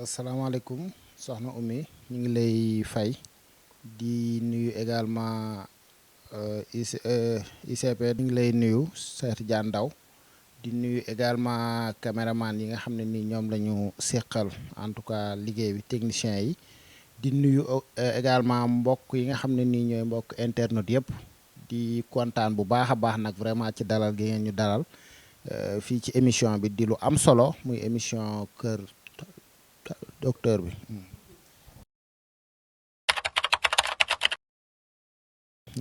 asalaamaaleykum soxna Oumy ñu ngi lay fay di nuyu également ICP ñu ngi lay nuyu Cheikh Tidiane Ndaw di nuyu également caméraman yi nga xam ne nii ñoom la ñu seqal en tout cas liggéey bi technicien yi di nuyu également mbokk yi nga xam ne nii ñooy mbokk internet yëpp di kontaan bu baax a baax nag vraiment ci dalal gi ngeen ñu dalal fii ci émission bi di lu am solo muy émission kër docteur bi.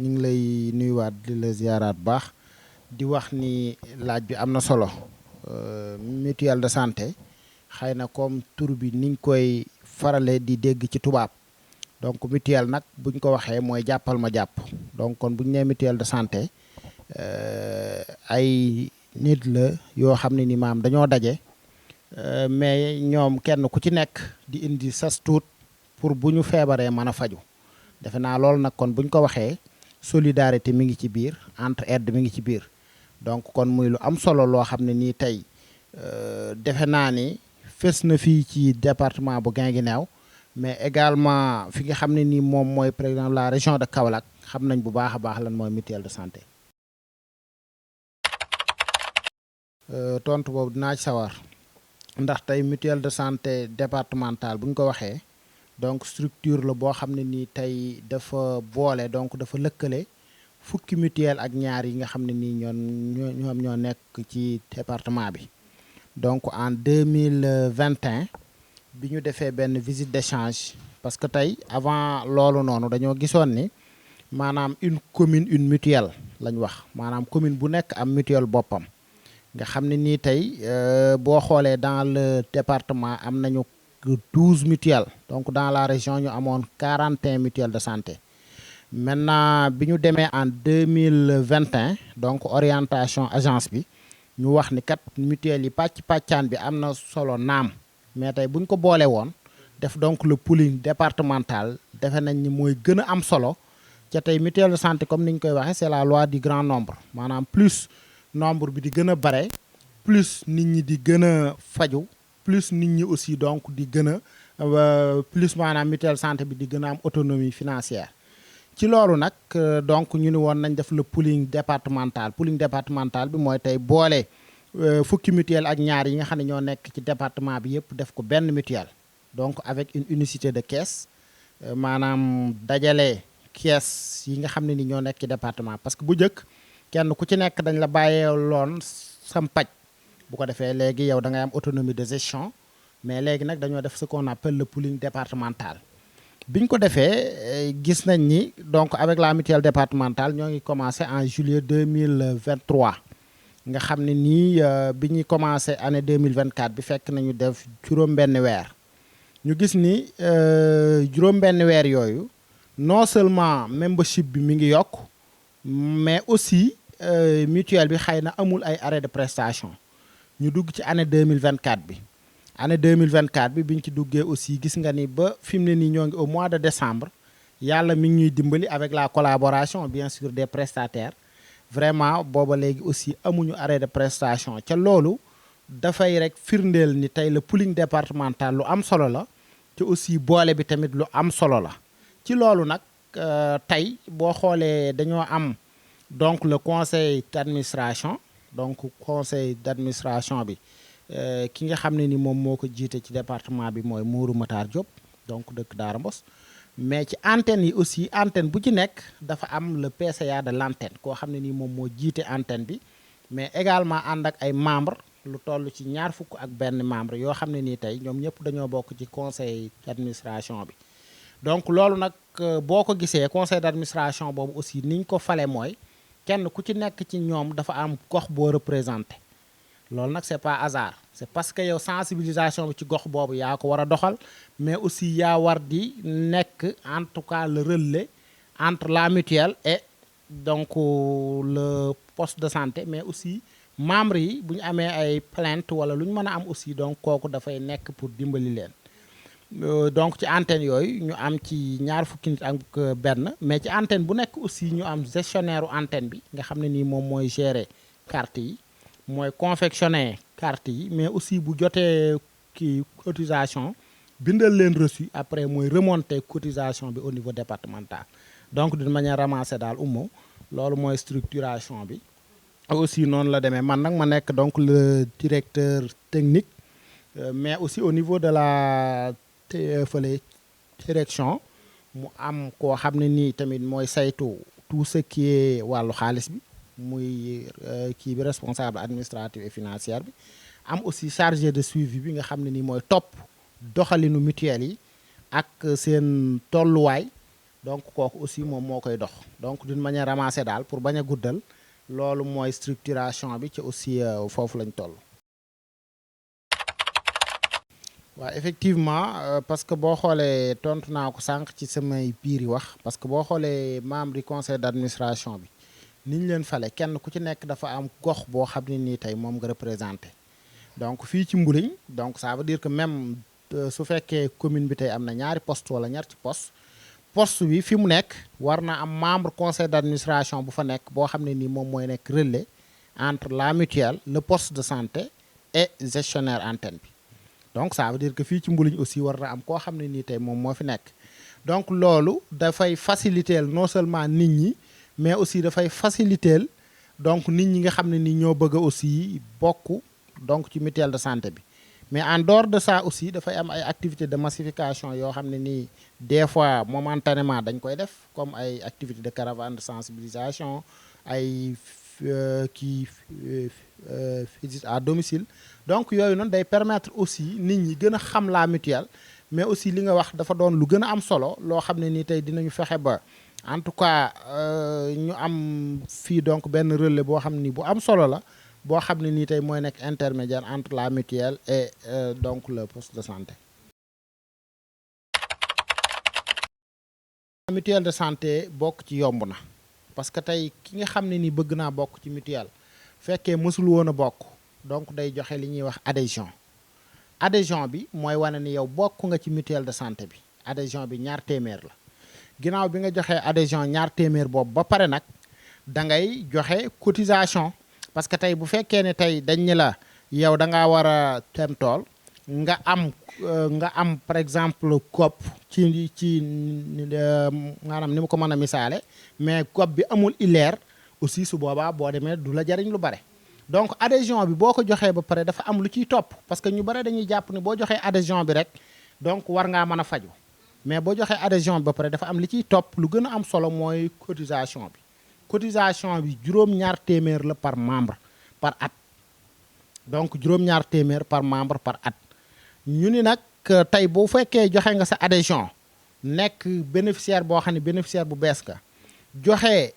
ñu ngi lay nuyuwaat di la ziaraat bu baax di wax ni laaj bi am na solo mutuelle de santé xëy na comme tur bi niñ koy farale di dégg ci tubaab donc mutuelle nag buñ ko waxee mooy jàppal ma jàpp donc kon buñ nee mutuelle de santé ay nit la yoo xam ne ni maam dañoo daje. Mais ñoom kenn ku ci nekk di indi sas tuut pour bu ñu feebaree mën a faju defe naa loolu nag kon bu ñu ko waxee solidarité mi ngi ci biir entraide mi ngi ci biir donc kon muy lu am solo loo xam ne nii tey defe naa ni fës na fii ci département bu Guinguinéo mais également fi nga xam ne nii moom mooy par exemple la région de Kaolack xam nañ bu baax a baax lan mooy mutuelle de santé. Tontu boobu dinaa ci sawar. Ndax tey mutuelle de santé départementale bu ñu ko waxee donc structure la boo xam ne nii tey dafa boole donc dafa lëkkale fukki mutuelle ak ñaar yi nga xam ne nii ñoom ñoo nekk ci département bi donc en 2021 bi ñu defee benn visite d'échange parce que tey avant loolu noonu dañoo gisoon ni maanaam une commune une mutuelle lañ wax maanaam commune bu nekk am mutuelle boppam. nga xam ne nii tey boo xoolee dans le département am nañu 12 mutuelles donc dans la région ñu amoon 41 mutuelles de santé maintenant bi ñu demee en 2021 donc orientation agence bi ñu wax ni kat mutuelles yi pàccaan bi am na solo naam mais tey bu ñu ko boole woon def donc le pooling départemental defe nañ ni mooy gën a am solo ca tey mutuelle de santé comme ni ñu koy waxee c'est la loi du grand nombre maanaam plus nombre bi di gën a bare plus nit ñi di gën a faju plus nit ñi aussi donc di gën a plus maanaam mutuelle santé bi di gën a am autonomie financière ci loolu nag donc ñu ni woon nañ def le pooling départemental bi mooy tey boole fukki mutuelle ak ñaar yi nga xam ne ñoo nekk ci département bi yëpp def ko benn mutuelle donc avec une unicité de caisse maanaam dajale caisse yi nga xam ne ni ñoo nekk ci département parce que bu njëkk kenn ku ci nekk dañ la bàyyee loon sam paj bu ko defee léegi yow da ngay am autonomie de gestion mais léegi nag dañoo def ce qu'on appelle le pooling départemental biñ ko defee gis nañ ni donc avec la mutuelle départementale ñoo ngi commencé en juillet 2023 nga xam ne nii bi ñuy commencé année 2024 bi fekk nañu def juróom-benn weer ñu gis ni juróom-benn weer yooyu non seulement membership bi mi ngi yokk mais aussi mutuelle bi xëy na amul ay arrêt de prestation ñu dugg ci année 2024 bi année 2024 bi biñ ci duggee aussi gis nga ni ba fi mu ne nii ñoo ngi au mois de décembre yàlla mi ngi ñuy dimbali avec la collaboration bien sûr des prestataires vraiment booba léegi aussi amuñu arrêt de prestation ca loolu dafay rek firndeel ni tey le pooling départemental lu am solo la te aussi boole bi tamit lu am solo la ci loolu nag tey boo xoolee dañoo am donc le conseil d'administration donc conseil d'administration bi ki nga xam ne ni moom moo ko jiite ci département bi mooy Mourou Matar Diop donc dëkk Daara Mbos mais ci antenne yi aussi antenne bu ci nekk dafa am le PCA de l'antenne koo xam ne nii moom moo jiite antenne bi mais également ànd ak ay membres lu toll ci 21 membres yoo xam ne nii tey ñoom ñëpp dañoo bokk ci conseil d'administration bi donc loolu nag boo ko gisee conseil d'administration boobu aussi niñ ko fale mooy kenn ku ci nekk ci ñoom dafa am gox boo représenté loolu nag c'est pas hasard c'est parce que yow sensibilisation bi ci gox boobu yaa ko war a doxal mais aussi yaa war di nekk en tout cas le relais entre la mutuelle et donc le poste de santé mais aussi membres yi bu ñu amee ay plainte wala lu ñu mën a am aussi donc kooku dafay nekk pour dimbali leen donc ci antenne yooyu ñu am ci 20 nit ak benn mais ci antenne bu nekk aussi ñu am gestionnaire u antenne bi nga xam ne nii moom mooy gérer carte yi mooy confectionner carte yi mais aussi bu jotee kii cotisation bindal leen reçu après mooy remonter cotisation bi au niveau départemental donc d'une manière ramassée daal loolu mooy structuration bi aussi noonu la demee man nag ma nekk donc le directeur technique mais aussi au niveau de la fële direction mu am koo xam ne nii tamit mooy saytu tout ce qui est wàllu xaalis bi muy kii bi responsable administratif et financière bi am aussi chargé de suivi bi nga xam ne nii mooy topp doxalinu mutuelle yi ak seen tolluwaay donc kooku aussi moom moo koy dox donc d'une manière ramassée daal pour bañ a guddal loolu mooy structuration bi ci aussi foofu lañ toll. waaw effectivement parce que boo xoolee tontu naa ko sànq ci samay biir yi wax parce que boo xoolee membre du conseil d'administration bi ni ñu leen fale kenn ku ci nekk dafa am gox boo xam ne nii tey moom nga représenté donc fii ci Mbouligne donc ça veut dire que même su fekkee commune bi tey am na ñaari poste wala ñaar ci poste bi fi mu nekk war na am membre conseil d'administration bu fa nekk boo xam ne nii moom mooy nekk relais entre la mutuelle le poste de santé et gestionnaire antenne bi donc ça veut dire que fii ci Mbouligne aussi war na am koo xam ne nii tey moom moo fi nekk donc loolu dafay faciliter non seulement nit ñi mais aussi dafay faciliter donc nit ñi nga xam ne ni ñoo bëgg a aussi bokk donc ci mutuelle de santé bi mais en dehors de ça aussi dafay am ay activités de massification yoo xam ne nii des fois momentanément dañ koy def comme ay activités de caravane de sensibilisation ay visite à domicile donc yooyu noonu day permettre aussi nit ñi gën a xam la mutuelle mais aussi li nga wax dafa doon lu gën a am solo loo xam ne nii tey dinañu fexe ba en tout cas ñu am fii donc benn relais boo xam ni bu am solo la boo xam ne nii tey mooy nekk intermédiaire entre la mutuelle et donc le poste de santé. mutuelle de santé bokk ci yomb na parce que tey ki nga xam ne ni bëgg naa bokk ci mutuelle fekkee mësul woon a bokk donc day joxe li ñuy wax adhésion bi mooy wane ni yow bokk nga ci mutuelle de santé bi adhésion bi ñaar téeméer la ginnaaw bi nga joxee adhésion ñaar téeméer boobu ba pare nag da ngay joxe cotisation parce que tey bu fekkee ne tey dañ ni la yow da ngaa war a dem tool nga am par exemple kopp ci maanaam ni mu ko mën a misaale mais kopp bi amul ileer aussi su boobaa boo demee du la jariñ lu bare donc adhésion bi boo ko joxee ba pare dafa am lu ciy topp parce que ñu bare dañuy jàpp ni boo joxee adhésion bi rek donc war ngaa mën a faju mais boo joxee adhésion bi ba pare dafa am li ciy topp lu gën a am solo mooy cotisation bi juróom-ñaar téeméer la par membre par at donc juróom-ñaar téeméer par membre par at ñu ni nag tey boo fekkee joxe nga sa adhésion nekk bénéficiaire boo xam ne bénéficiaire bu bees ka joxe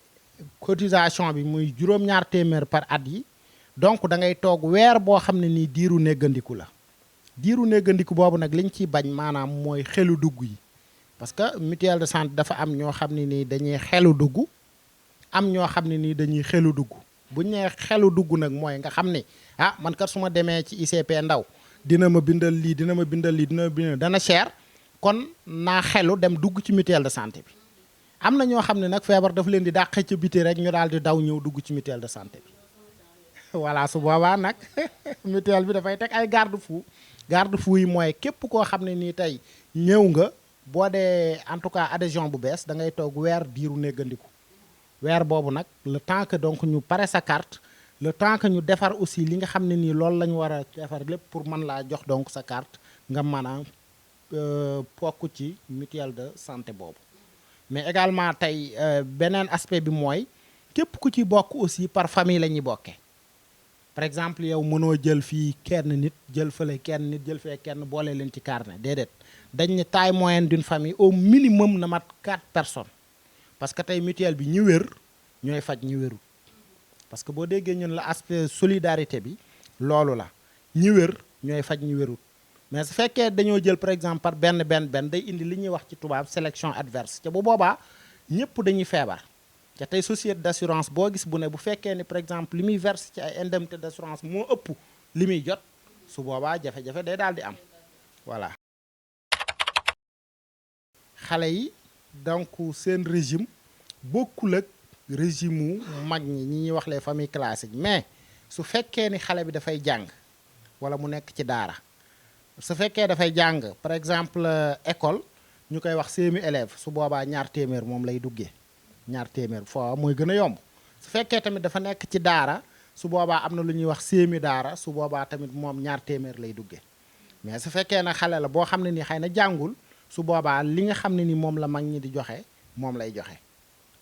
cotisation bi muy juróom-ñaar téeméer par at yi donc da ngay toog weer boo xam ne nii diiru néggandiku la diiru néggandiku boobu nag liñ ciy bañ maanaam mooy xelu dugg yi parce que mutuelle de santé dafa am ñoo xam ne nii dañuy xelu dugg am ñoo xam ne nii dañuy xelu dugg bu ñu nee xelu dugg nag mooy nga xam ni man kat su ma demee ci ICP ndaw dina ma bindal lii dana cher kon naa xelu dem dugg ci mutuelle de santé bi am na ñoo xam ne nag feebar daf leen di dàqe ca biti rek ñu daal di daw ñëw dugg ci mutuelle de santé bi voilà su boobaa nag mutuelle bi dafay teg ay garde-fou yi mooy képp koo xam ne nii tey ñëw nga boo dee en tout cas adhésion bu bees da ngay toog weer diiru néggandiku weer boobu nag le temps que donc ñu pare sa carte le temps que ñu defar aussi li nga xam ne nii loolu la ñu war a defar lépp pour mën laa jox donc sa carte nga mën a bokk ci mutuelle de santé boobu mais également tey beneen aspect bi mooy képp ku ci bokk aussi par famille la ñuy bokkee par exemple yow mënoo jël fii kenn nit jël fële kenn nit jël fee kenn boole leen ci carnet déedéet dañ ne taille moyenne d'une famille au minimum na mat 4 personnes parce que tey mutuelle bi ñi wér ñooy faj ñi wérul parce que boo déggee ñun la aspect solidarité bi loolu la ñi wér ñooy faj ñi wérul mais su fekkee dañoo jël par exemple par benn day indi li ñuy wax ci tubaab sélection adverse te bu boobaa ñëpp dañuy feebar te tey société d'assurance boo gis bu ne bu fekkee ni par exemple li muy verse ci ay indemnité d'assurance moo ëpp li muy jot su boobaa jafe-jafe day daal di am voilà. xale yi donc seen régime bokkul ak régime mu mag ñi ñuy wax les familles classiques mais su fekkee ni xale bi dafay jàng wala mu nekk ci daara su fekkee dafay jàng par exemple école ñu koy wax seemi élève su boobaa ñaar téeméer moom lay duggee ñaar téeméer foo mooy gën a yomb. su fekkee tamit dafa nekk ci daara su boobaa am na lu ñuy wax seemi daara su boobaa tamit moom ñaar téeméer lay duggee mais su fekkee nag xale la boo xam ne ni xëy na jàngul su boobaa li nga xam ne ni moom la mag ñi di joxe moom lay joxe.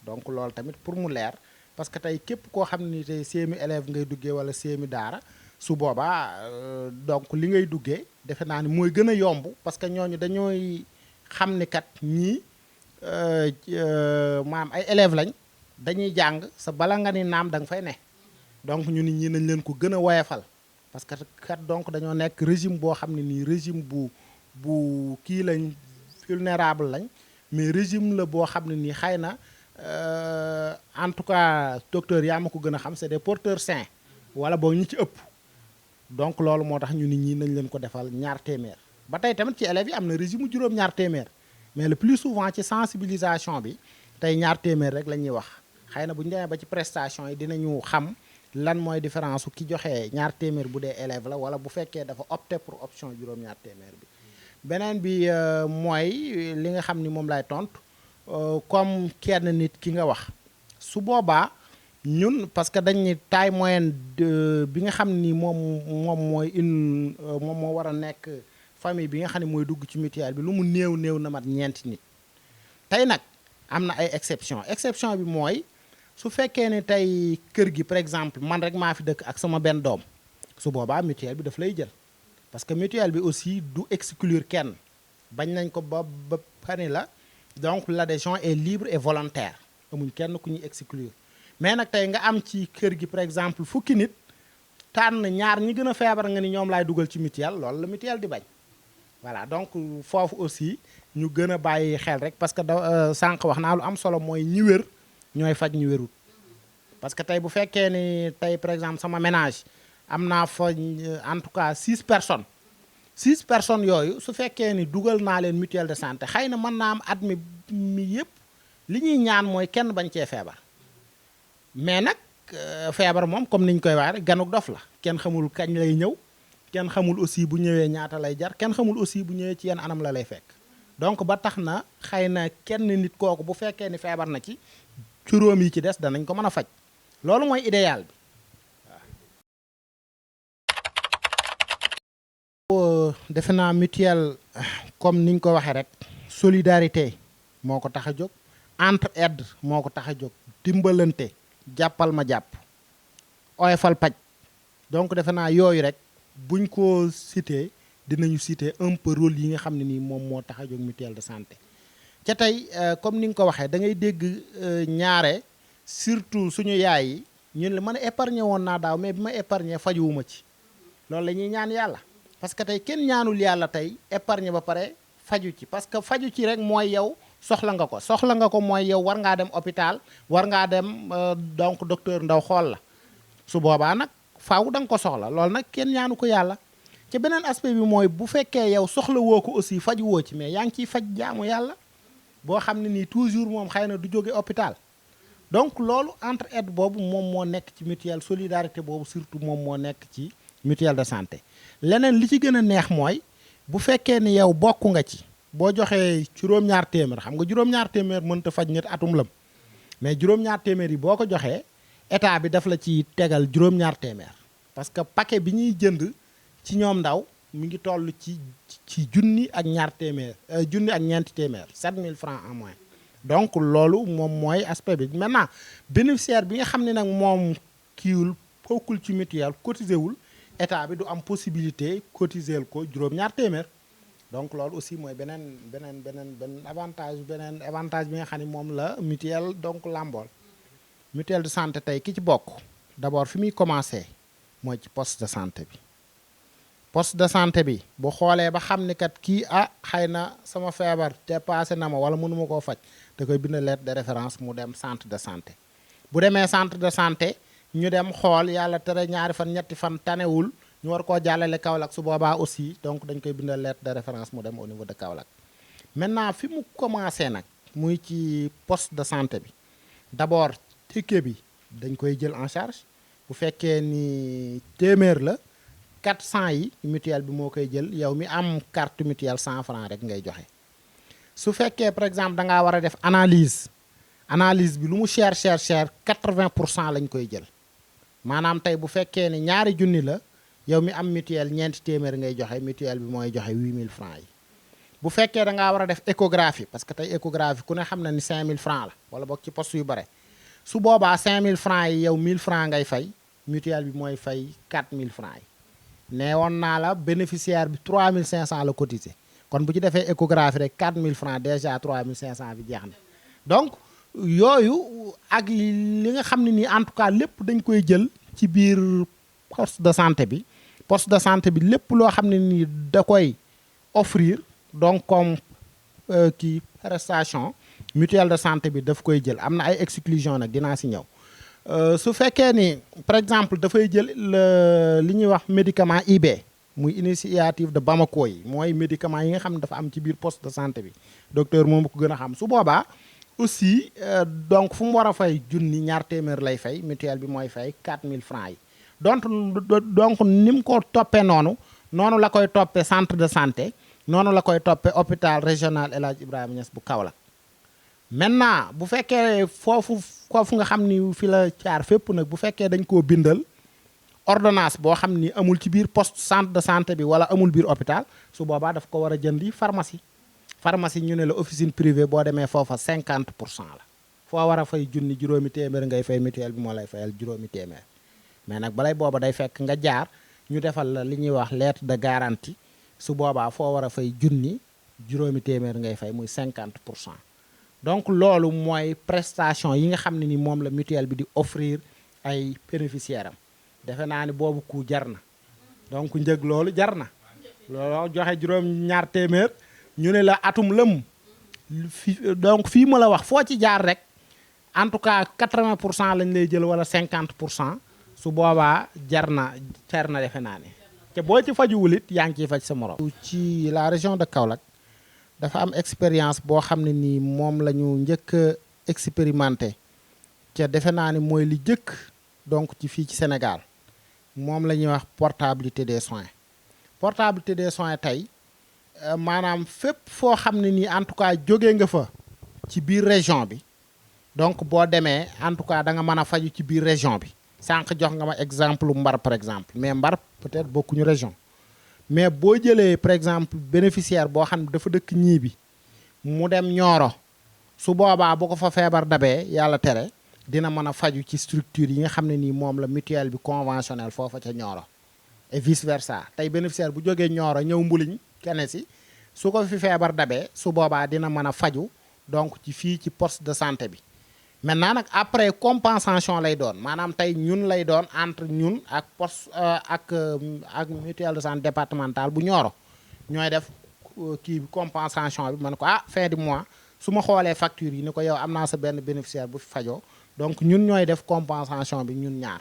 donc loolu tamit pour mu leer parce que tey képp koo xam ne ni tey seemi élève ngay duggee wala seemi daara su boobaa donc li ngay duggee defe naa ni mooy gën a yomb parce que ñooñu dañooy xam ni kat ñii maam ay élèves lañ dañuy jàng sa bala nga ni naam da nga fay ne donc ñu nit ñi nañ leen ko gën a woyefal parce que kat donc dañoo nekk régime boo xam ne nii régime bu kii lañ vulnérable lañ mais régime la boo xam ne nii xëy na en tout cas docteur yaa ma ko gën a xam c'est des porteurs sains wala boog ñi ci ëpp donc loolu moo tax ñu nit ñi nañ leen ko defal ñaar téeméer ba tey tamit ci élèves yi am na régime juróom ñaar téeméer mais le plus souvent ci sensibilisation bi tey ñaar téeméer rek la ñuy wax xëy na bu ñu demee ba ci prestation yi dinañu xam lan mooy différence ki joxe ñaar téeméer bu dee élève la wala bu fekkee dafa opté pour option juróom ñaar téeméer bi beneen bi mooy li nga xam ni moom lay tontu comme kenn nit ki nga wax su boobaa ñun parce que dañ ni taille moyenne bi nga xam ni moom mooy moom moo war a nekk famille bi nga xam ne mooy dugg ci mutuelle bi lu mu néew na mat ñeenti nit tey nag am na ay exception bi mooy su fekkee ne tey kër gi par exemple man rek maa fi dëkk ak sama benn doom su boobaa mutuelle bi daf lay jël parce que mutuelle bi aussi du exclure kenn bañ nañ ko ba pani la donc l'adhésion est libre et volontaire amuñ kenn ku ñuy exclure mais nag tey nga am ci kër gi par exemple fukki nit tànn ñaar ñi gën a feebar nga ni ñoom laay dugal ci mutuelle loolu la mutuelle di bañ voilà donc foofu aussi ñu gën a bàyyi xel rek parce que sànq wax naa lu am solo mooy ñi wér ñooy faj ñu wérut parce que tey bu fekkee ni tey par exemple sama ménage am naa fa en tout cas 6 personnes yooyu su fekkee ni dugal naa leen mutuelle de santé xëy na mën naa am at mi yëpp li ñuy ñaan mooy kenn bañ cee feebar mais nag feebar moom comme niñ koy waxee rek ganuk dof la kenn xamul kañ lay ñëw kenn xamul aussi bu ñëwee ñaata lay jar kenn xamul aussi bu ñëwee ci yenn anam la lay fekk donc ba tax na xëy na kenn nit kooku bu fekkee ni feebar na ci juróom yi ci des danañ ko mën a faj loolu mooy idéal bi waaw. defe naa mutuelle comme niñ ko waxee rek solidarité moo ko tax a jóg entraide moo ko tax a jóg dimbalante jàppal ma jàpp oyofal paj donc defe naa yooyu rek buñ ko cité dinañu cité un peu rôle yi nga xam ne nii moom moo tax a jóg mutuelle de santé ca tey comme ni nga ko waxee da ngay dégg ñaare surtout suñu yaay yi ñun la mën a épargner woon naa daaw mais bi ma épargner fajuwuma ci loolu la ñuy ñaan yàlla parce que tey kenn ñaanul yàlla tey épargner ba pare faju ci parce que faju ci rek mooy yow soxla nga ko mooy yow war ngaa dem hôpital war ngaa dem donc docteur Ndaw xool la su boobaa nag faaw da nga ko soxla loolu nag kenn ñaanu ko yàlla ci beneen aspect bi mooy bu fekkee yow soxla woo ko aussi faju woo ci mais yaa ngi ciy faj jaamu yàlla boo xam ne nii toujours moom xëy na du jóge hôpital donc loolu entraide boobu moom moo nekk ci mutuelle solidarité boobu surtout moom moo nekk ci mutuelle de santé leneen li ci gën a neex mooy bu fekkee ni yow bokk nga ci boo joxee juróom-ñaar téeméer xam nga juróom-ñaar téeméer mënta faj nit atum lëm mais juróom-ñaar téeméer yi boo ko joxee état bi daf la ci tegal juróom-ñaar téeméer parce que paquet bi ñuy jënd ci ñoom ndaw mi ngi toll ci junni ak ñaar téeméer junni ak ñeenti téeméer 7000 francs en moins donc loolu moom mooy aspect bi maintenant bénéficiaire bi nga xam ne nag moom kiiwul bokkul ci mutuelle cotisé wul état bi du am possibilité cotiser ko juróom-ñaar téeméer donc loolu aussi mooy beneen avantage bi nga xam ne moom la mutuelle donc làmbool mutuelle de santé tey ki ci bokk d'abord fi muy commencé mooy ci poste de santé bi poste de santé bi bu xoolee ba xam ni kat kii xëy na sama feebar dépassé na ma wala mënuma koo faj da koy bind lettre de référence mu dem centre de santé bu demee centre de santé ñu dem xool yàlla tere ñaari fan ñetti fan tanewul ñu war koo jàllale Kaolack su boobaa aussi donc dañ koy bindal lettre de référence mu dem au niveau de Kaolack maintenant fi mu commencé nag muy ci poste de santé bi d'abord ticket bi dañ koy jël en charge bu fekkee ni téeméer la 400 yi mutuelle bi moo koy jël yow mi am carte mutuelle 100 francs rek ngay joxe. su fekkee par exemple da ngaa war a def analyse bi lu mu cher 80% lañ koy jël maanaam tey bu fekkee ne ñaari junni la yow mi am mutuelle ñeenti téeméer ngay joxe mutuelle bi mooy joxe 8000 francs yi. bu fekkee da ngaa war a def échographie parce que tey échographie ku ne xam na ni 5000 francs la wala boog ci poste yu bare su boobaa 5000 francs yi yow 1000 francs ngay fay mutuelle bi mooy fay 4000 francs yi. nee woon naa la bénéficiaire bi 3500 la cotisé kon bu ci defee échographie rek 4000 francs déjà 3500 bi jeex na donc yooyu ak li nga xam ne nii en tout cas lépp dañ koy jël ci biir poste de santé bi lépp loo xam ne nii da koy offrir donc comme kii prestation mutuelle de santé bi daf koy jël am na ay exclusion nag dinaa si ñëw su fekkee ni par exemple dafay jël li ñuy wax médicament IB muy initiative de Bamako yi mooy médicament yi nga xam ne dafa am ci biir poste de santé bi docteur moom ko gën a xam su boobaa aussi donc fu mu war a fay junni ñaar téeméer lay fay mutuelle bi mooy fay 4000 francs yi donc ni mu ko toppee noonu la koy toppee centre de santé noonu la koy toppee hôpital régional El Hadj Ibrahima Niass bu Kaolack maintenant bu fekkee foofu nga xam ni fi la caar fépp nag bu fekkee dañ koo bindal ordonnance boo xam ni amul ci biir poste centre de santé bi wala amul biir hôpital su boobaa daf ko war a jëndi pharmacie ñu ne la officine privée boo demee foofa 50% la foo war a fay junni juróomi téeméer ngay fay mutuelle bi moo lay fayal juróomi téeméer mais nag balay booba day fekk nga jaar ñu defal la li ñuy wax lettre de garantie su boobaa foo war a fay junni juróomi téeméer ngay fay muy 50%. donc loolu mooy prestation yi nga xam ne ni moom la mutuelle bi di offrir ay bénéficiaires am defe naa ni boobu ku jar na donc njëg loolu jar na loolu joxe juróom ñaar téeméer ñu ne la atum lëm donc fii ma la wax foo ci jaar rek en tout cas 80% lañ lay jël wala 50% su boobaa jar na defe naa ne te boo ci fajuwul it yaa ngi ciy faj sa morom. ci la région de Kaolack dafa am expérience boo xam ne nii moom la ñu njëkk a expérimenté te defe naa ni mooy li jëkk donc ci fii ci Sénégal moom la ñuy wax portabilité des soins tey maanaam fépp foo xam ne nii en tout cas jóge nga fa ci biir région bi donc boo demee en tout cas da nga mën a faju ci biir région bi sànq jox nga ma exemple Mbar par exemple mais Mbar peut-être bokkuñu région mais boo jëlee par exemple bénéficiaire boo xam ne dafa dëkk ñii bi mu dem Nioro su boobaa bu ko fa feebar dabee yàlla tere dina mën a faju ci structure yi nga xam ne nii moom la mutuelle bi conventionnel foofa ca Nioro et vice versa tey bénéficiaire bu jógee Nioro ñëw Mbuliñ kene si su ko fi feebar dabee su boobaa dina mën a faju donc ci fii ci poste de santé bi maintenant nag après compensation lay doon maanaam tey ñun lay doon entre ñun ak poste ak mutuelle de santé départementale bu Nioro ñooy def kii bi compensation bi man ko fin du mois su ma xoolee facture yi ni ko yow am naa sa benn bénéficiaire bu fi fajoo donc ñun ñooy def compensation bi ñun ñaar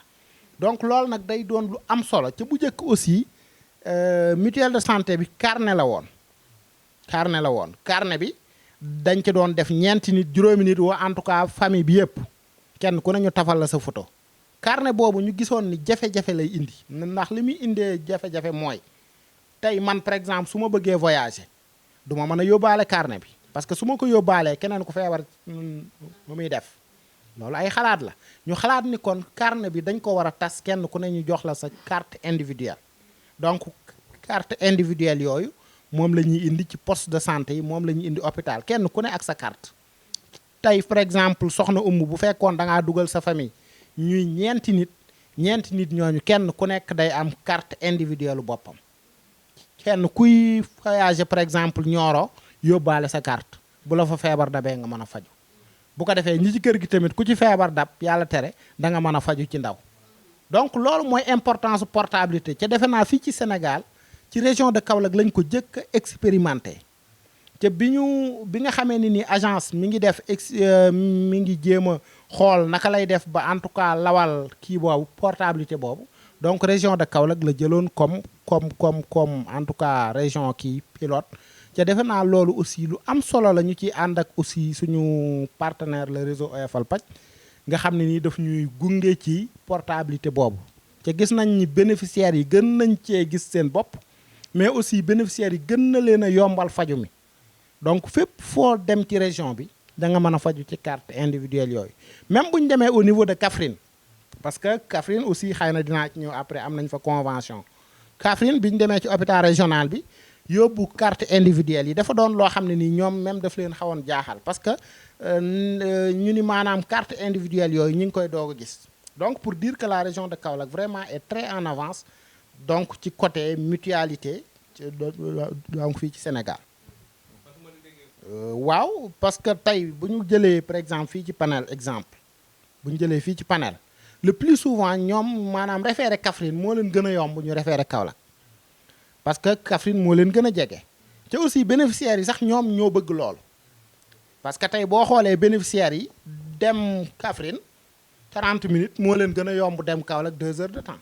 donc loolu nag day doon lu am solo ca bu njëkk aussi mutuelle de santé bi carnet la woon carnet bi dañ ci doon def ñeenti nit juróomi nit wa en tout cas famille bi yëpp kenn ku ne ñu tafal la sa photo carnet boobu ñu gisoon ni jafe-jafe lay indi ndax li muy indee jafe-jafe mooy tey man par exemple su ma bëggee voyager du ma mën a yóbbaale carnet bi parce que su ma ko yóbbaalee keneen ku feebar mu muy def loolu ay xalaat la ñu xalaat ni kon carnet bi dañ ko war a tas kenn ku ne ñu jox la sa carte individuelle donc carte individuelle yooyu moom la ñuy indi ci poste de santé yi moom la ñuy indi hôpital kenn ku ne ak sa carte tey par exemple soxna bu fekkoon da ngaa dugal sa famille ñuy ñeenti nit ñooñu kenn ku nekk day am carte individuelle boppam kenn kuy voyager par exemple Nioro yóbbaale sa carte bu la fa feebar dabee nga mën a faju bu ko defee ñi ci kër gi tamit ku ci feebar dab yàlla tere da nga mën a faju ci ndaw donc loolu mooy importance portabilité ca defe naa fii ci Sénégal ci région de Kaolack lañ ko jëkk a expérimenté te bi nga xamee ni agence mi ngi def mi ngi jéem a xool naka lay def ba en tout cas lawal kii boobu portabilité boobu donc région de Kaolack la jëloon comme en tout cas région kii pilote ca defe naa loolu aussi lu am solo la ñu ciy ànd ak aussi suñu partenaire le réseau Oyofal Paj nga xam ne nii daf ñuy gunge ci portabilité boobu te gis nañ ni bénéficiaires yi gën nañ cee gis seen bopp mais aussi bénéficiaires yi gën na leen a yombal faju mi donc fépp foo dem ci région bi da nga mën a faju ci carte individuelle yooyu même bu ñu demee au niveau de Kaffrine parce que Kaffrine aussi xëy na dinaa ci ñëw après am nañ fa convention Kaffrine bi ñu demee ci hôpital régional bi yóbbu carte individuelle yi dafa doon loo xam ne nii ñoom même daf leen xawoon jaaxal parce que ñu ni maanaam carte individuelle yooyu ñu ngi koy doog a gis donc pour dire que la région de Kaolack vraiment est très en avance donc ci côté mutualité donc fii ci Sénégal waaw parce que tey bu ñu jëlee par exemple fii ci panel exemple bu ñu jëlee fii ci panel le plus souvent ñoom maanaam référé Kaffrine moo leen gën a yomb ñu référé Kaolack parce que Kaffrine moo leen gën a jege te aussi bénéficiaires yi sax ñoom ñoo bëgg loolu parce que tey boo xoolee bénéficiaires yi dem Kaffrine 30 minutes moo leen gën a yomb dem Kaolack 2 heures de temps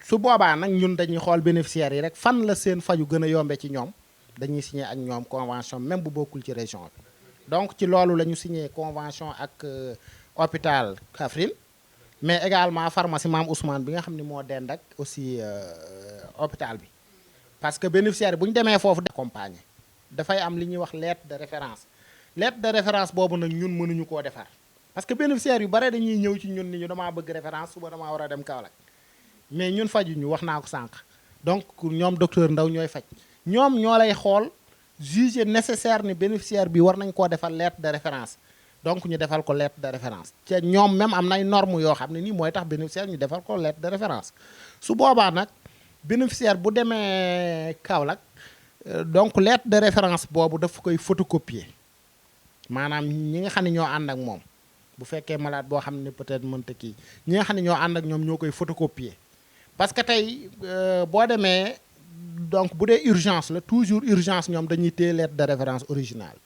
su boobaa nag ñun dañuy xool bénéficiaires yi rek fan la seen faju gën a yombe ci ñoom dañuy signé ak ñoom convention même bu bokkul ci région bi donc ci loolu la ñu signé convention ak hôpital Kaffrine mais également pharmacie Mame Ousmane bi nga xam ne moo dend ak aussi hôpital bi parce que bénéficiaire bu ñu demee foofu accompagner dafay am li ñuy wax lettre de référence boobu nag ñun mënuñu koo defar parce que bénéficiaire yu bare dañuy ñëw ci ñun ni ñu damaa bëgg référence suba damaa war a dem Kaolack mais ñun fajuñu wax naa ko sànq donc ñoom docteur Ndaw ñooy faj ñoom ñoo lay xool juger nécessaire ni bénéficiaire bi war nañ koo defal lettre de référence donc ñu defal ko lettre de référence te ñoom même am nay normes yoo xam ne nii mooy tax bénéficiaire ñu defal ko lettre de référence su boobaa nag bénéficiaire bu demee Kaolack donc lettre de référence boobu dafa koy photocopier maanaam ñi nga xam ne ñoo ànd ak moom bu fekkee malade boo xam ne peut-être mënta kii ñi nga xam ne ñoo ànd ak ñoom ñoo koy photocopier parce que tey boo demee donc bu dee urgence la toujours urgence ñoom dañuy téye lettre de référence originale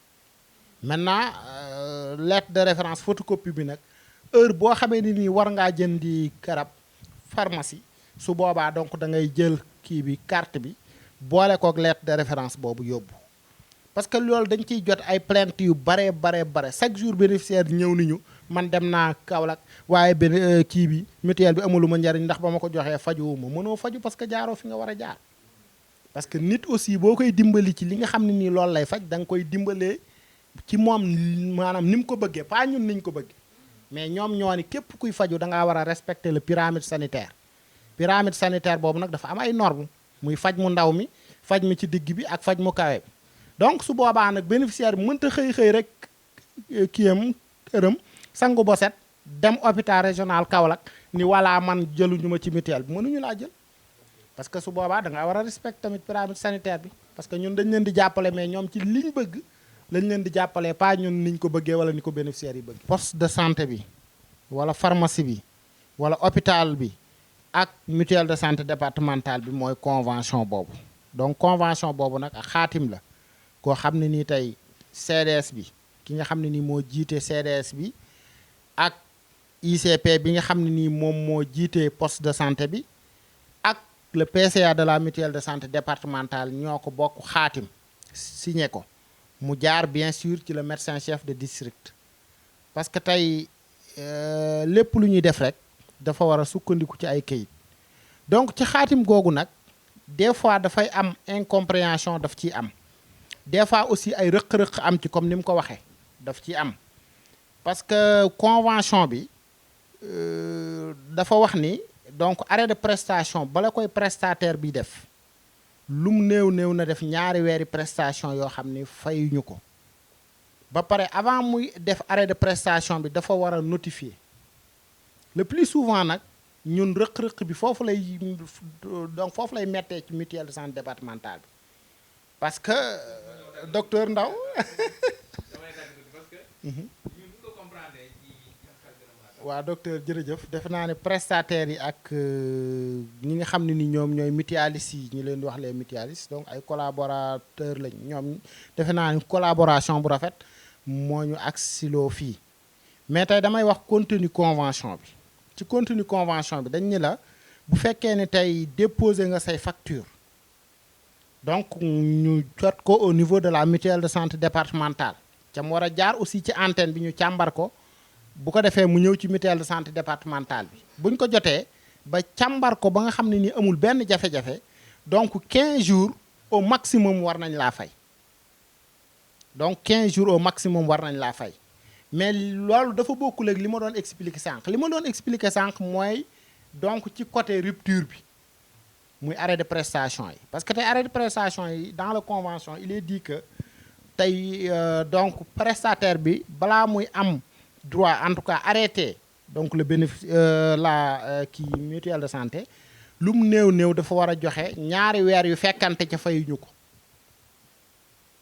maintenant lettre de référence photocopie bi nag heure boo xamee ni nii war ngaa jëndi garab pharmacie su boobaa donc da ngay jël kii bi carte bi boole kook lettre de référence boobu yóbbu parce que loolu dañ ciy jot ay plainte yu bare chaque jour bénéficiaire ñëw ni ñu man dem naa Kaolack waaye benn kii bi mutuelle bi amuluma njariñ ndax ba ma ko joxee fajuwuma mënoo faju parce que jaaroo fi nga war a jaar parce que nit aussi boo koy dimbali ci li nga xam ne nii loolu lay faj da nga koy dimbalee ci moom maanaam ni mu ko bëggee pas ñun niñ ko bëggee mais ñoom ñoo ni képp kuy faju da ngaa war a respecter le pyramide sanitaire boobu nag dafa am ay normes muy faj mu ndaw mi faj mi ci digg bi ak faj mu kawe bi donc su boobaa nag bénéficiaire bi mënta xëy rek kiyam këram sangu ba set dem hôpital régional Kaolack ni walla man jëluñu ma ci mutuelle bi mënuñu laa jël parce que su boobaa da nga war a respecter tamit pyramide sanitaire bi parce que ñun dañ leen di jàppale mais ñoom ci liñ bëgg lañ leen di jàppale pas ñun niñ ko bëggee wala ni ko bénéficiaire yi bëgg poste de santé bi wala pharmacie bi wala hôpital bi ak mutuelle de santé départementale bi mooy convention boobu donc convention boobu nag ak xaatim la koo xam ne nii tey CDS bi ki nga xam ne nii moo jiite CDS bi ak ICP bi nga xam ne nii moom moo jiite poste de santé bi ak le PCA de la mutuelle de santé départementale ñoo ko bokk xaatim signé ko mu jaar bien sûr ci le médecin chef de district parce que tey lépp lu ñuy def rek dafa war a sukkandiku ci ay kayit donc ci xaatim googu nag des fois dafay am incompréhension daf ciy am des fois aussi ay rëq-rëq am ci comme ni mu ko waxee daf ciy am parce que convention bi dafa wax ni donc arrêt de prestation bala koy prestataire bi def lum néew na def ñaari weeri prestation yoo xam ni fayuñu ko ba pare avant muy def arrêt de prestation bi dafa war a notifier le plus souvent nag ñun rëq-rëq bi foofu lay mettee ci mutuelle de santé départementale bi parce que docteur Ndaw waaw docteur jërëjëf defe naa ne prestataires yi ak ñi nga xam ne ni ñoom ñooy mutualistes yi ñu leen di wax les mutualistes donc ay collaborateurs lañ ñoom defe naa ne collaboration bu rafet moo ñu agsiloo fii mais tey damay wax contenu convention bi ci contenu convention bi dañ ni la bu fekkee ne tey déposer nga say facture donc ñu jot ko au niveau de la mutuelle de santé départementale ca mu war a jaar aussi ci antenne bi ñu càmbar ko bu ko defee mu ñëw ci mutuelle de santé départementale bi buñ ko jotee ba càmbar ko ba nga xam ne ni amul benn jafe-jafe donc 15 jours au maximum war nañ laa fay donc 15 jours au maximum war nañ laa fay mais loolu dafa bokkul ak li ma doon expliquer sànq li ma doon expliquer sànq mooy donc ci côté rupture bi muy arrêt de prestation yi parce que tey arrêt de prestation yi dans la convention il est dit que tey donc prestataire bi balaa muy am droit en tout cas arrêter donc le bénéfice kii mutuelle de santé lu mu néew dafa war a joxe ñaari weer yu fekkante ca fayuñu ko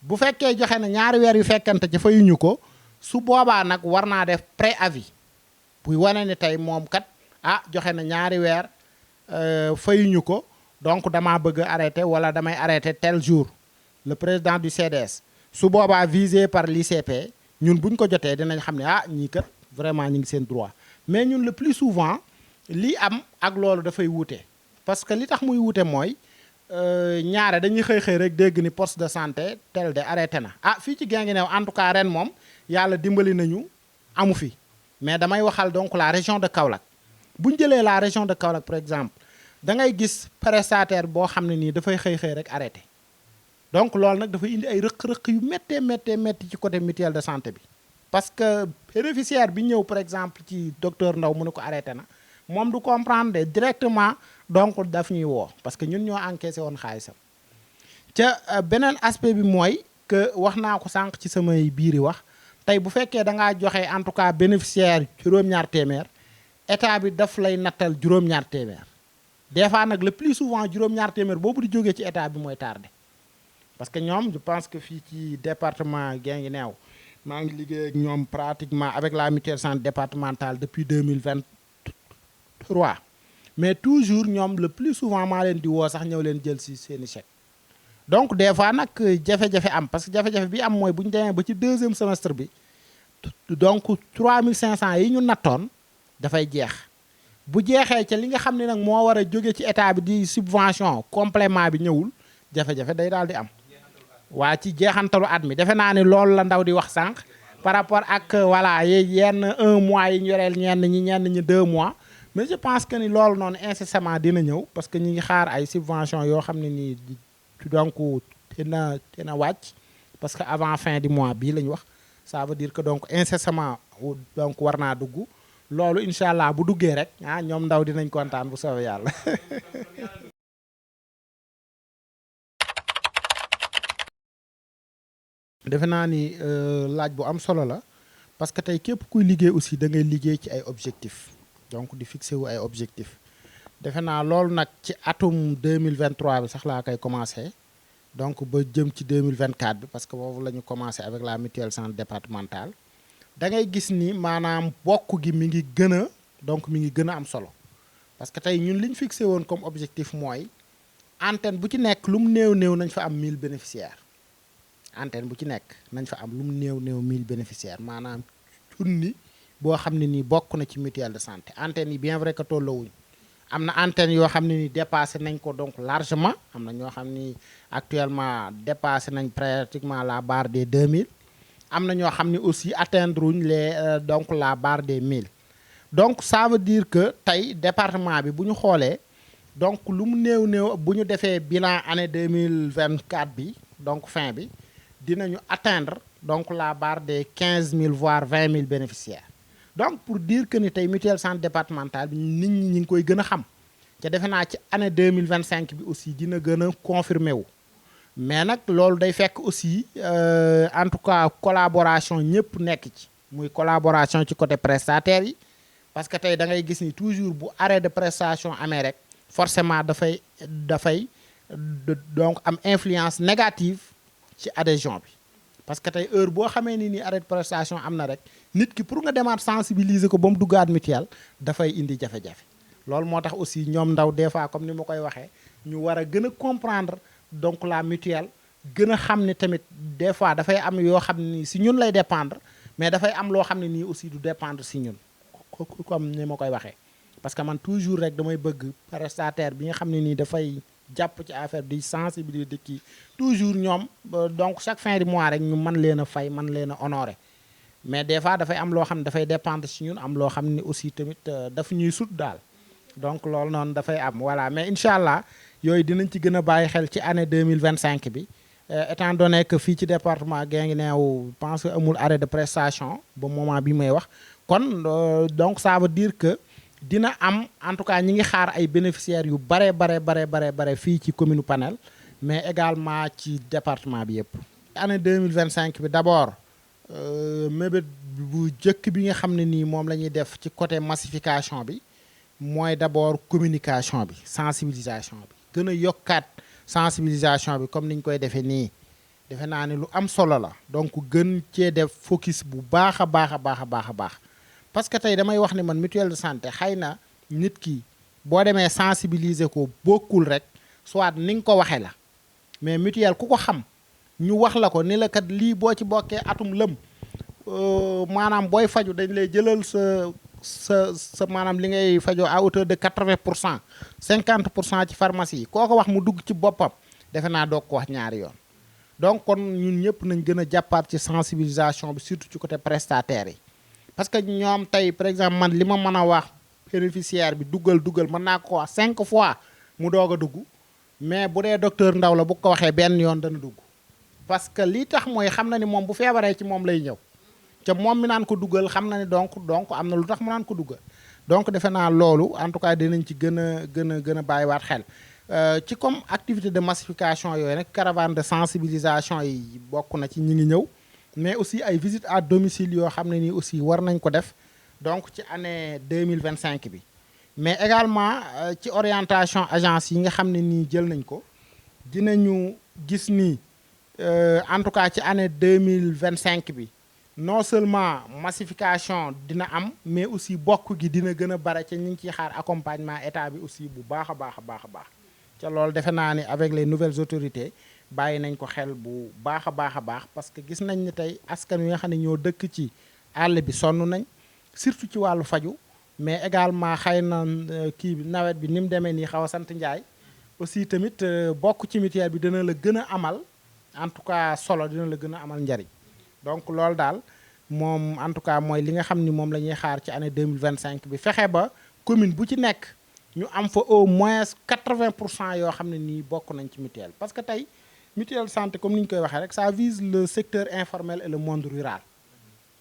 bu fekkee joxe na ñaari weer yu fekkante ca fayuñu ko su boobaa nag war naa def préavis buy wane ne tey moom kat joxe na ñaari weer fayuñu ko donc damaa bëgg a arrêter wala damay arrêter tel jour le président du CDS su boobaa visé par l'ICP ñun buñ ko jotee dinañ xam ne ñii kat vraiment ñu ngi seen droit mais ñun le plus souvent li am ak loolu dafay wuute parce que li tax muy wuute mooy ñaare dañuy xëy rek dégg ni poste de santé tel de arrêté na fii ci Guinguinéo en tout cas ren moom yàlla dimbali nañu amu fi mais damay waxal donc la région de Kaolack bu ñu jëlee la région de Kaolack par exemple da ngay gis prestataire boo xam ne nii dafay xëy rek arrêté donc loolu nag dafay indi ay rëq-rëq yu métti ci côté mutuelle de santé bi parce que bénéficiaire bi ñëw par exemple ci docteur Ndaw mu ne ko arrêté na moom du comprendre directement donc daf ñuy woo parce que ñun ñoo encaissé woon xaalisam ca beneen aspect bi mooy que wax naa ko sànq ci samay biiri wax tey bu fekkee da ngaa joxe en tout cas bénéficiaire juróom-ñaar téeméer état bi daf lay nattal juróom-ñaar téeméer des fois nag le plus souvent juróom-ñaar téeméer boobu di jógee ci état bi mooy tardé parce que ñoom je pense que fii ci département Guinguinéo maa ngi liggéey ak ñoom pratiquement avec la mutuelle santé départementale depuis 2023 mais toujours ñoom le plus souvent maa leen di woo sax ñëw leen jël si seeni chèque donc des fois nag jafe-jafe am parce que jafe-jafe bi am mooy bu ñu demee ba ci deuxième semestre bi donc 3500 yi ñu nattoon dafay jeex bu jeexee ca li nga xam ne nag moo war a jóge ci état bi di subvention complément bi ñëwul jafe-jafe day daal di am waa ci jeexantalu at mi defe naa ne loolu la Ndaw di wax sànq par rapport ak voilà yenn 1 mois yi ñu yoreel ñenn ñi 2 mois mais je pense que ni loolu noonu incessamment dina ñëw parce que ñi ngi xaar ay subvention yoo xam ne nii donc dina wàcc parce que avant fin du mois bii la ñu wax ça veut dire que donc incessamment donc war naa dugg loolu incha allah bu duggee rek ñoom Ndaw dinañ kontaan bu soobee yàlla. defe naa ni laaj bu am solo la parce que tey képp kuy liggéey aussi da ngay liggéey ci ay objectifs donc di fixé wu ay objectifs defe naa loolu nag ci atum 2023 bi sax laa koy commencé donc ba jëm ci 2024 bi parce que boobu la ñu commencé avec la mutuelle santé départementale da ngay gis ni maanaam bokk gi mi ngi gën a am solo parce que tey ñun li ñu fixé woon comme objectif mooy antenne bu ci nekk lu mu néew nañ fa am 1000 bénéficiaires. antenne bu ci nekk nañ fa am lu mu néew 1000 bénéficiaires maanaam junni boo xam ne nii bokk na ci mutuelle de santé antenne yi bien vrai que tolloowuñ am na antenne yoo xam ne ni dépassé nañ ko donc largement am na ñoo xam ni actuellement dépassé nañ pratiquement la barre des 2000 am na ñoo xam ni aussi atteindre wuñ donc la barre des 1000 donc ça veut dire que tey département bi bu ñu xoolee donc lu mu néew bu ñu defee bilan année 2024 bi donc fin bi dinañu atteindre donc la barre des 15000 voire 20000 bénéficiaires donc pour dire que ni tey mutuelle santé départementale bi nit ñi ñu ngi koy gën a xam te defe naa ci année 2025 bi aussi dina gën a confirmé wu mais nag loolu day fekk aussi en tout cas collaboration ñëpp nekk ci muy collaboration ci côté prestataire yi parce que tey da ngay gis ni toujours bu arrêt de prestation amee rek forcément dafay donc am influence négative ci adhésion bi parce que tey heure boo xamee ni arrêt de prestation am na rek nit ki pour nga demaat sensibiliser ko ba mu duggaat mutuelle dafay indi jafe-jafe loolu moo tax aussi ñoom Ndaw des fois comme ni ma koy waxee ñu war a gën a comprendre donc la mutuelle gën a xam ne tamit des fois dafay am yoo xam ne nii si ñun lay dépendre mais dafay am loo xam ne nii aussi du dépendre si ñun comme ni ma koy waxee parce que man toujours rek damay bëgg prestataire bi nga xam ne nii dafay jàpp ci affaire di sensibiliser kii toujours ñoom donc chaque fin du mois rek ñu mën leen a fay mën leen a honorer mais des fois dafay am loo xam ne dafay dépendre si ñun am loo xam ne aussi tamit daf ñuy sut daal donc loolu noonu dafay am voilà mais incha allah yooyu dinañ ci gën a bàyyi xel ci année 2025 bi étant donné que fii ci département Guinguinéo pense que amul arrêt de prestation ba moment bi may wax kon donc ça veut dire que dina am en tout cas ñi ngi xaar ay bénéficiaires yu bare fii ci commune Panel mais également ci département bi yëpp. année 2025 bi d'abord mébét bu jëkk bi nga xam ne nii moom la ñuy def ci côté massification bi mooy d'abord communication bi sensibilisation bi gën a yokkaat sensibilisation bi comme niñ koy defee nii defe naa ni lu am solo la donc gën cee def focus bu baax a baax parce que tey damay wax ni man mutuelle de santé xëy na nit ki boo demee sensibiliser ko bokkul rek soit ni nga ko waxee la mais mutuelle ku ko xam ñu wax la ko ni la kat lii boo ci bokkee atum lëm maanaam booy faju dañ lay jëlal sa maanaam li ngay fajoo à hauteur de 80% 50% ci pharmacie yi koo ko wax mu dugg ci boppam defe naa doog ko wax ñaari yoon donc kon ñun ñëpp nañ gën a jàppaat ci sensibilisation bi surtout ci côté prestataire yi parce que ñoom tey par exemple man li ma mën a wax bénéficiaire bi duggal mën naa ko wax 5 fois mu doog a dugg mais bu dee docteur Ndaw la bu ko waxee benn yoon dana dugg parce que li tax mooy xam na ni moom bu feebaree ci moom lay ñëw te moom mi naan ko duggal xam na ni donc am na lu tax mu naan ko duggal donc defe naa loolu en tout cas dinañ ci gën a bàyyiwaat xel ci comme activité de massification yooyu nag caravane de sensibilisation yi bokk na ci ñi ngi ñëw mais aussi ay visites à domicile yoo xam ne nii aussi war nañ ko def donc ci année 2025 bi mais également ci orientation agence yi nga xam ne nii jël nañ ko dinañu gis ni en tout cas ci année 2025 bi non seulement massification dina am mais aussi bokk gi dina gën a bare ca ñu ngi ciy xaar accompagnement état bi aussi bu baax a baax ca loolu defe naa ni avec les nouvelles autorités bàyyi nañ ko xel bu baax a baax parce que gis nañ ni tey askan wi nga xam ne ñoo dëkk ci àll bi sonn nañ surtout ci wàllu faju mais également xëy na kii bi nawet bi ni mu demee nii xaw a sant Njaay aussi tamit bokk ci mutuelle bi dina la gën a amal en tout cas solo dina la gën a amal njariñ donc loolu daal moom en tout cas mooy li nga xam ni moom la ñuy xaar ci année 2025 bi fexe ba commune bu ci nekk ñu am fa au moins 80% yoo xam ne nii bokk nañ ci mutuelle parce que tey mutuelle santé comme ni ñu koy waxee rek ça vise le secteur informel et le monde rural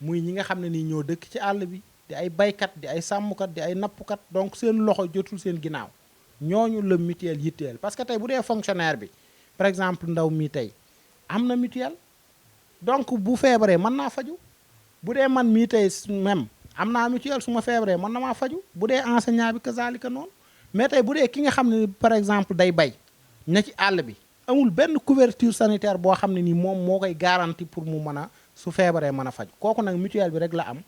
muy ñi nga xam ne nii ñoo dëkk ci àll bi di ay baykat di ay sàmmkat di ay nappkat donc seen loxo jotul seen ginnaaw ñooñu la mutuelle yitteel parce que tey bu dee fonctionnaire bi par exemple ndaw mi tey am na mutuelle donc bu feebaree mën naa faju bu dee man mii tey même am naa mutuelle su ma feebaree mën na maa faju bu dee enseignant bi kazalika noonu mais tey bu dee ki nga xam ne par exemple day bay na ci àll bi amul benn couverture sanitaire boo xam ne ni moom moo koy garanti pour mu mën a su feebaree mën a faju kooku nag mutuelle bi rek la am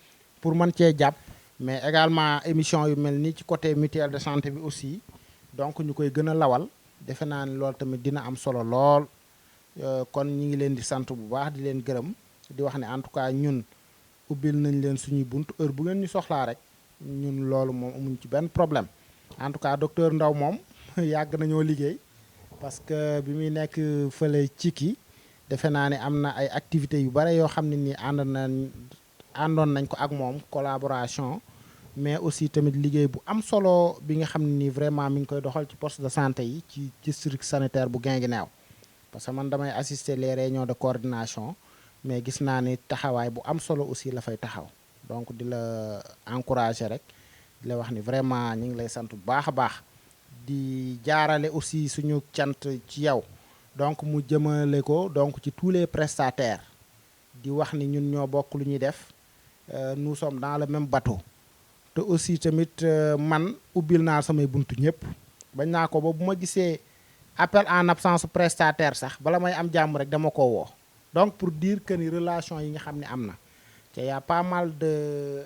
pour mën cee jàpp mais également émission yu mel nii ci côté mutuelle de santé bi aussi donc ñu koy gën a lawal defe naa ni loolu tamit dina am solo lool kon ñi ngi leen di sant bu baax di leen gërëm di wax ne en tout cas ñun ubbil nañ leen suñuy bunt heure bu ngeen ñu soxlaa rek ñun loolu moom amuñ ci benn problème en tout cas docteur Ndaw moom yàgg nañoo liggéey parce que bi muy nekk fële ci kii defe naa ne am na ay activités yu bare yoo xam ne nii àndoon nañ ko ak moom collaboration mais aussi tamit liggéey bu am solo bi nga xam ne nii vraiment mi ngi koy doxal ci poste de santé yi ci district sanitaire bu Guinguinéo parce que man damay assister les réunions de coordination mais gis naa ni taxawaay bu am solo aussi la fay taxaw donc di la encourager rek di la wax ni vraiment ñu ngi lay sant bu baax a baax di jaarale aussi suñu cant ci yow donc mu jëmale ko donc ci tous les prestataires di wax ni ñun ñoo bokk lu ñuy def nous sommes dans le même bateau te aussi tamit man ubbil naa samay buntu ñëpp bañ naa ko ba bu ma gisee appel en absence prestataire sax bala may am jàmm rek dama ko woo donc pour dire que ni relation yi nga xam ne am na te y a pas mal de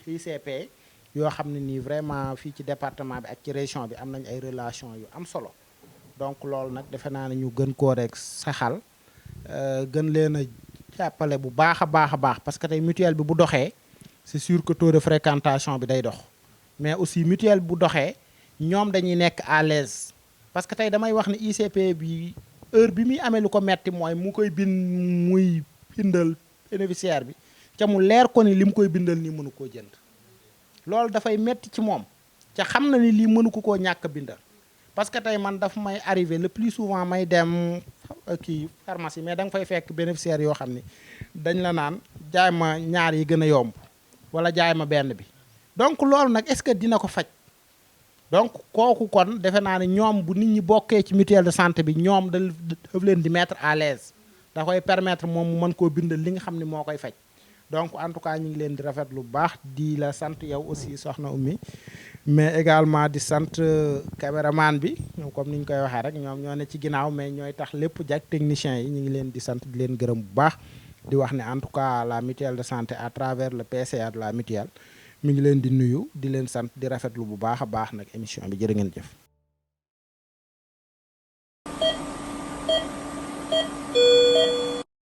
ICP yoo xam ne nii vraiment fii ci département bi ak ci région bi am nañ ay relation yu am solo donc loolu nag defe naa ne ñu gën koo rek saxal gën leen a jàppale bu baax a baax parce que tey mutuelle bi bu doxee c'est sûr que taux de fréquentation bi day dox mais aussi mutuelle bu doxee ñoom dañuy nekk à l'aise parce que tey damay wax ne ICP bi heure bi muy amee lu ko metti mooy mu koy muy bindal bénéficiaire bi ca mu leer ko ni li mu koy bindal nii mënu koo jënd loolu dafay metti ci moom ca xam na ni lii mënu ko koo ñàkk bindal parce que tey man daf may arrivé le plus souvent may dem kii pharmacie mais da nga fay fekk bénéficiaire yoo xam ni dañ la naan jaay ma ñaar yi gën a yomb wala jaay ma benn bi donc loolu nag est-ce que dina ko faj donc kooku kon defe naa ne ñoom bu nit ñi bokkee ci mutuelle de santé bi ñoom daf leen di mettre à l'aise da koy permettre moom mu mën koo bindal li nga xam ne moo koy faj donc en tout cas ñu ngi leen di rafetlu bu baax di la sant yow aussi soxna Oumy mais également di sant caméraman bi ñoom comme ni ñu koy waxee rek ñoom ñoo ne ci ginnaaw mais ñooy tax lépp jag techniciens yi ñu ngi leen di sant di leen gërëm bu baax di wax ne en tout cas la mutuelle de santé à travers le PCA de la mutuelle mi ngi leen di nuyu di leen sant di rafetlu bu baax a baax nag émission bi jërë ngeen jëf